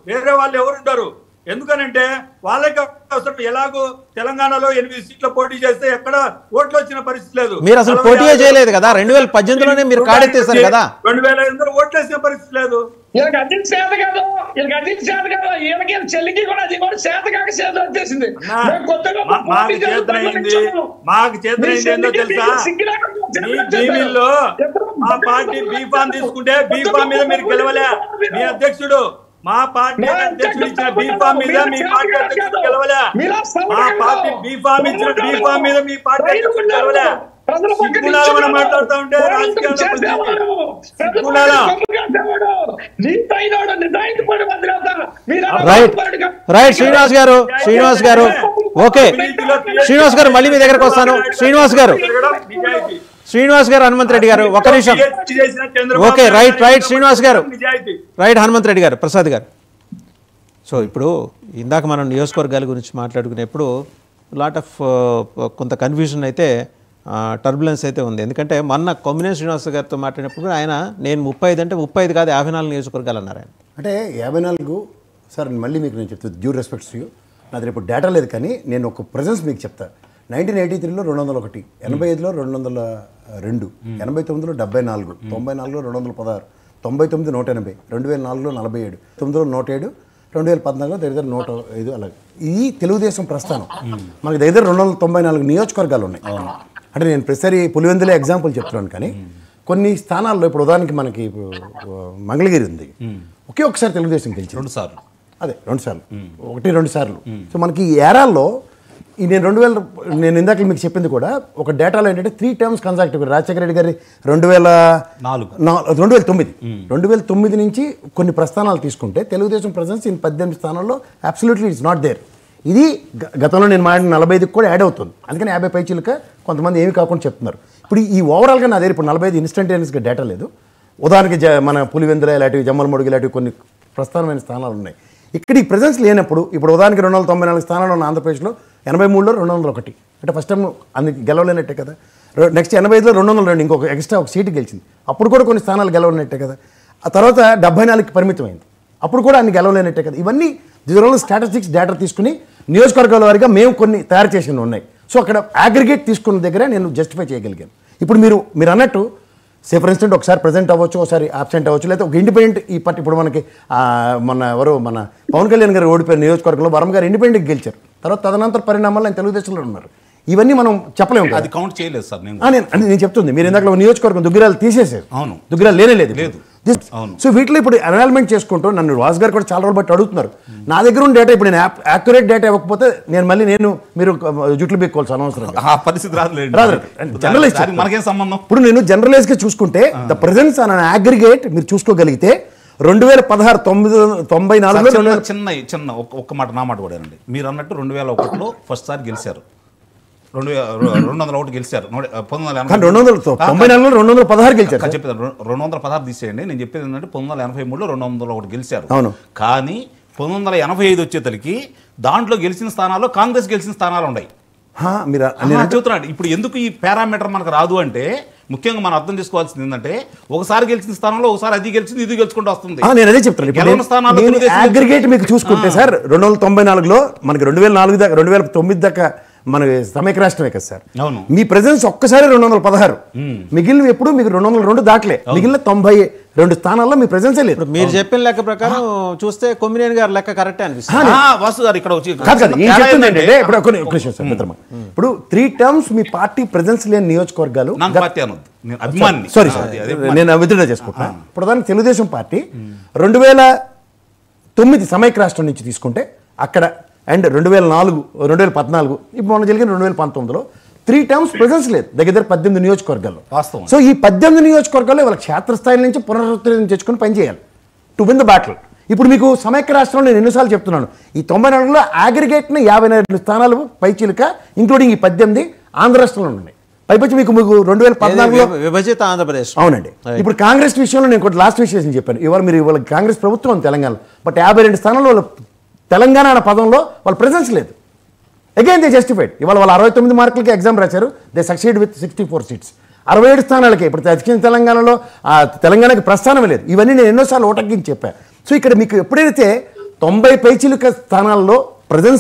వేరే వాళ్ళు ఎవరుంటారు. ఎందుకనంటే వాళ్ళకి అవసరం. ఎలాగో తెలంగాణలో 8 సీట్లు పోటీ చేస్తే ఎక్కడ ఓట్లు వచ్చిన పరిస్థితి లేదు. మీరు అసలు పోటీయే చేయలేదు కదా, 2018లోనే మీరు కాడెత్తేసారు కదా. 2005 ఓట్లు వేసిన పరిస్థితి లేదు. వీళ్ళకి అధిక చేత కాదు, వీళ్ళకి అధిక చేత కాదు. వీళ్ళకి చెల్లికి కూడా అది కూడా చేత కాక చేత వచ్చేసింది. మాకు చేతనైంది ఏందో తెలుసా? బీమీల్లో మా పార్టీ బీఫామ్ తీసుకుంటే బీఫామ్ మీద మీరు గెలవలే. మీ అధ్యక్షుడు మా పార్టీ అధ్యక్షుడు ఇచ్చిన బీఫామ్ మీద మీ పార్టీ అధ్యక్షుడు గెలవలే. మా పార్టీ బీఫామ్ ఇచ్చిన బీఫామ్ మీద మీ పార్టీ అధ్యక్షుడు గెలవలే. మనం మాట్లాడుతూ ఉంటే రైట్ శ్రీనివాస్ గారు ఓకే. శ్రీనివాస్ గారు మళ్ళీ మీ దగ్గరకు వస్తాను. శ్రీనివాస్ గారు హనుమంత్ రెడ్డి గారు ఒక నిమిషం. ఓకే రైట్ శ్రీనివాస్ గారు, రైట్ హనుమంత్ రెడ్డి గారు, ప్రసాద్ గారు. సో ఇప్పుడు ఇందాక మనం నియోజకవర్గాల గురించి మాట్లాడుకునేప్పుడు లాట్ ఆఫ్ కొంత కన్ఫ్యూజన్ అయితే టర్బులెన్స్ అయితే ఉంది. ఎందుకంటే మొన్న కొమ్మినేని శ్రీనివాస్ గారితో మాట్లాడినప్పుడు ఆయన నేను 35 అంటే 35 కాదు 54 నియోజకవర్గాలు అన్నారు ఆయన. అంటే 54 సార్ మళ్ళీ మీకు నేను చెప్తాను, డ్యూ రెస్పెక్ట్స్ యూ. నాది రేపు డేటా లేదు కానీ నేను ఒక ప్రెజెన్స్ మీకు చెప్తా. 1983లో 201, 85లో 202, 89లో 74, 94లో 216, 99 180, 2004లో 47, 9లో 107, 2014లో దగ్గర 105 అలాగే. ఇది తెలుగుదేశం ప్రస్థానం. మనకి దగ్గర 294 నియోజకవర్గాలు ఉన్నాయి. అంటే నేను ప్రతిసారి పులివెందులే ఎగ్జాంపుల్ చెప్తున్నాను కానీ కొన్ని స్థానాల్లో ఇప్పుడు ఉదాహరణకి మనకి మంగళగిరి ఉంది, ఒకే ఒకసారి తెలుగుదేశం గెలిచింది. 2 సార్లు, అదే 2 సార్లు, 1-2 సార్లు. సో మనకి ఈ ఏరాల్లో నేను ఇందాక మీకు చెప్పింది కూడా ఒక డేటాలో ఏంటంటే 3 టర్మ్స్ కన్సాక్టివ్. రాజశేఖర రెడ్డి గారి 2009 నుంచి కొన్ని ప్రస్థానాలు తీసుకుంటే తెలుగుదేశం ప్రెజెన్స్ ఇన్ 18 స్థానాల్లో అబ్సల్యూట్లీ ఇట్స్ నాట్ దేర్. ఇది గతంలో నేను మాట్లాడిన 45కి కూడా యాడ్ అవుతుంది. అందుకని 50 పైచీలక కొంతమంది ఏమి కాకుండా చెప్తున్నారు. ఇప్పుడు ఈ ఓవరాల్గా నా దగ్గర ఇప్పుడు 45 ఇన్స్టంటేనియస్గా డేటా లేదు. ఉదాహరణకి మన పులివెందుల ఇలాంటివి, జమ్మలమడుగు ఇలాంటివి కొన్ని ప్రస్థానమైన స్థానాలు ఉన్నాయి. ఇక్కడ ఈ ప్రెజెన్స్ లేనప్పుడు ఇప్పుడు ఉదాహరణకి 294 స్థానాలు ఉన్న ఆంధ్రప్రదేశ్లో 83లో 201 అంటే ఫస్ట్ టైం అందుకు గెలవలేనట్టే కదా. నెక్స్ట్ 85లో 202 ఇంకొక ఎక్స్ట్రా ఒక సీటు గెలిచింది, అప్పుడు కూడా కొన్ని స్థానాలు గెలవలేనట్టే కదా. ఆ తర్వాత 74కి పరిమితం అయింది, అప్పుడు కూడా అన్ని గెలవలేనట్టే కదా. ఇవన్నీ దీనిలో స్టాటిస్టిక్స్ డేటా తీసుకుని నియోజకవర్గాల వారిగా మేము కొన్ని తయారు చేసి ఉన్నాయి. సో అక్కడ అగ్రిగేట్ తీసుకున్న దగ్గర నేను జస్టిఫై చేయగలిగాను. ఇప్పుడు మీరు అన్నట్టు సే ఫర్ ఇన్స్టెంట్ ఒకసారి ప్రెజెంట్ అవ్వచ్చు, ఒకసారి ఆబ్సెంట్ అవ్వచ్చు, లేదా ఒక ఇండిపెండెంట్ ఈ పార్టీ. ఇప్పుడు మనకి మన పవన్ కళ్యాణ్ గారు ఓడిపోయిన నియోజకవర్గంలో వరం గారు ఇండిపెండెంట్ గెలిచారు. తర్వాత తదనంతర పరిణామాలు ఆయన తెలుగుదేశంలో ఉన్నారు. ఇవన్నీ మనం చెప్పలేము. అది కౌంట్ చేయలేదు సార్. నేను చెప్తుంది మీరు ఇందాక నియోజకవర్గం దుగ్గిరాలు తీసేసారు. అవును, దుగ్గిరాలు లేదు. సో వీటిలో ఇప్పుడు అనలైన్మెంట్ చేసుకుంటూ నన్ను వాస్ గారు కూడా చాలా రోజులు బట్టి అడుగుతున్నారు. నా దగ్గర ఉన్న డేటా ఇప్పుడు నేను యాక్యురేట్ డేటా ఇవ్వకపోతే మీరు జుట్లు బీక్కోవాల్సిన అనవసరం పరిస్థితి రాదు. జనరలైజ్ మనకేం సంబంధం. ఇప్పుడు నేను జనరలైజ్ గా చూసుకుంటే ద ప్రెజెన్స్ ఆన్ అగ్రిగేట్ మీరు చూసుకోగలిగితే 2016 94లో చిన్న ఒక్క మాట నా మాట కూడా మీరు అన్నట్టు 2001లో ఫస్ట్ సారి గెలిచారు, 201 గెలిచారు. 216 గెలిచారు. చెప్పేది 216 తీసేయండి. నేను చెప్పేది ఏంటంటే 1983లో 201 గెలిచారు. అవును, కానీ 1985 వచ్చేతలకి దాంట్లో గెలిచిన స్థానాల్లో కాంగ్రెస్ గెలిచిన స్థానాలు ఉన్నాయి. చెబుతున్నాడు. ఇప్పుడు ఎందుకు ఈ పారామీటర్ మనకు రాదు అంటే ముఖ్యంగా మనం అర్థం చేసుకోవాల్సింది ఏంటంటే ఒకసారి గెలిచిన స్థానంలో ఒకసారి అది గెలిచింది ఇది గెలుచుకుంటూ వస్తుంది. నేను అదే చెప్తాను. అగ్రిగేట్ మీకు చూసుకుంటే సార్ 294లో మనకి 2004 దాకా 2009 దాకా మన సమైక్య రాష్ట్రమే కదా సార్. మీ ప్రెజెన్స్ ఒక్కసారి 216, మిగిలిన ఎప్పుడు మీకు 202 దాటలే. మిగిలిన 92 స్థానాల్లో మీ ప్రెజెన్సే లేదు. మీరు చెప్పిన లెక్క ప్రకారం చూస్తే కొమ్మినేని గారు లెక్క కరెక్టే అనిపిస్తుంది. ఇప్పుడు 3 టర్మ్స్ మీ పార్టీ ప్రెజెన్స్ లేని నియోజకవర్గాలు. సారీ సార్, నేను విత్డ్రా చేసుకుంటున్నాను. ఇప్పుడు దానికి తెలుగుదేశం పార్టీ 2009 సమైక్య రాష్ట్రం నుంచి తీసుకుంటే అక్కడ అండ్ 2004, 2014 ఇప్పుడు మనం జరిగిన 2019లో 3 టర్మ్స్ ప్రెజెన్స్ లేదు దగ్గర 18 నియోజకవర్గాల్లో. సో ఈ 18 నియోజకవర్గాల్లో వాళ్ళ క్షేత్రస్థాయి నుంచి పునరుద్ధరణ తెచ్చుకొని పనిచేయాలి టు విన్ ద బ్యాటిల్. ఇప్పుడు మీకు సమైక్య రాష్ట్రంలో నేను ఎన్నిసార్లు చెప్తున్నాను, ఈ 94లో అగ్రిగేట్ని 52 స్థానాలు పైచీలక ఇంక్లూడింగ్ ఈ 18 ఆంధ్ర రాష్ట్రంలో ఉన్నాయి. పైపచ్చి మీకు 2014లో విభజిత ఆంధ్రప్రదేశ్. అవునండి. ఇప్పుడు కాంగ్రెస్ విషయంలో నేను కొంచెం లాస్ట్ విషయం చెప్పాను. ఇవాళ మీరు ఇవాళ కాంగ్రెస్ ప్రభుత్వం తెలంగాణలో బట్ 52 స్థానాల్లో వాళ్ళ తెలంగాణ అనే పదంలో వాళ్ళ ప్రెజెన్స్ లేదు. Again they justified. ఇవాళ వాళ్ళు 69 మార్కులకి ఎగ్జామ్ రాశారు, దే సక్సీడ్ విత్ 64 సీట్స్. 67 స్థానాలకే ఇప్పుడు దక్షిణ తెలంగాణలో తెలంగాణకి ప్రస్థానం లేదు. ఇవన్నీ నేను ఎన్నోసార్లు ఓటగ్గించి చెప్పాను. సో ఇక్కడ మీకు ఎప్పుడైతే 90 పైచిలుక స్థానాల్లో ప్రజెన్స్